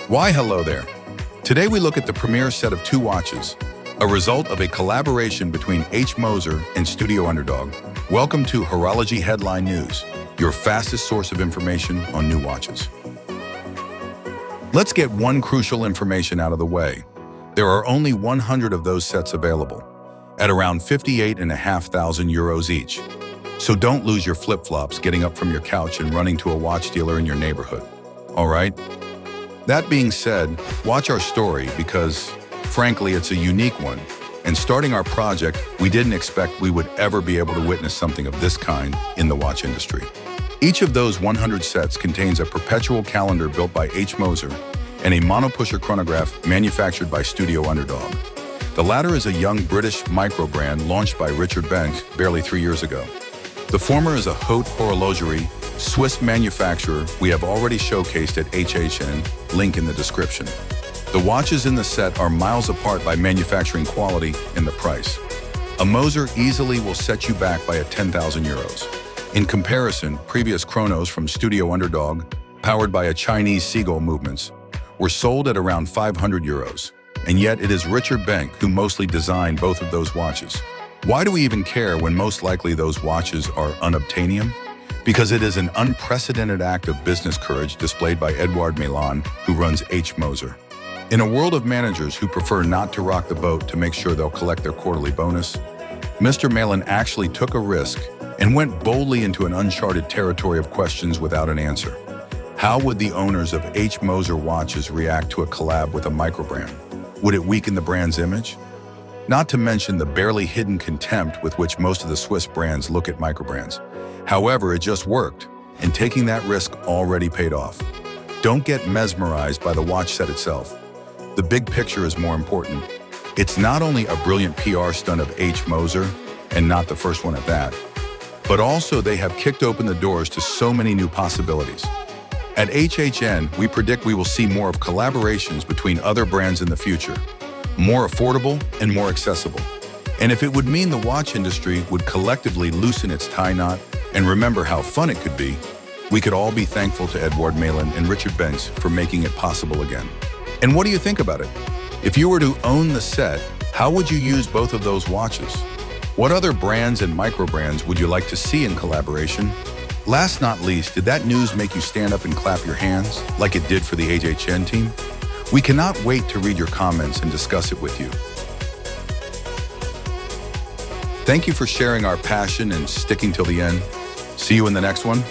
Why hello there. Today we look at the premier set of two watches, a result of a collaboration between H.Moser and Studio Underd0g. Welcome to Horology Headline News, your fastest source of information on new watches. Let's get one crucial information out of the way. There are only 100 of those sets available, at around 58,500 euros each. So don't lose your flip-flops getting up from your couch and running to a watch dealer in your neighborhood. All right? That being said, watch our story because, frankly, it's a unique one. And starting our project, we didn't expect we would ever be able to witness something of this kind in the watch industry. Each of those 100 sets contains a perpetual calendar built by H.Moser and a monopusher chronograph manufactured by Studio Underd0g. The latter is a young British microbrand launched by Richard Benck barely 3 years ago. The former is a hautehorlogerie, Swiss manufacturer we have already showcased at HHN, link in the description. The watches in the set are miles apart by manufacturing quality and the price. A Moser easily will set you back by 10,000 euros. In comparison, previous chronos from Studio Underd0g, powered by a Chinese seagull movements, were sold at around 500 euros. And yet it is Richard Benck who mostly designed both of those watches. Why do we even care when most likely those watches are unobtainable? Because it is an unprecedented act of business courage displayed by Edouard Mélin, who runs H.Moser. In a world of managers who prefer not to rock the boat to make sure they'll collect their quarterly bonus, Mr. Mélin actually took a risk and went boldly into an uncharted territory of questions without an answer. How would the owners of H.Moser watches react to a collab with a microbrand? Would it weaken the brand's image? Not to mention the barely hidden contempt with which most of the Swiss brands look at microbrands. However, it just worked, and taking that risk already paid off. Don't get mesmerized by the watch set itself. The big picture is more important. It's not only a brilliant PR stunt of H.Moser, and not the first one at that, but also they have kicked open the doors to so many new possibilities. At HHN, we predict we will see more of collaborations between other brands in the future, more affordable and more accessible. And if it would mean the watch industry would collectively loosen its tie knot and remember how fun it could be, we could all be thankful to Edouard Mélin and Richard Benck for making it possible again. And what do you think about it? If you were to own the set, how would you use both of those watches? What other brands and microbrands would you like to see in collaboration? Last not least, did that news make you stand up and clap your hands like it did for the HHN team? We cannot wait to read your comments and discuss it with you. Thank you for sharing our passion and sticking till the end. See you in the next one.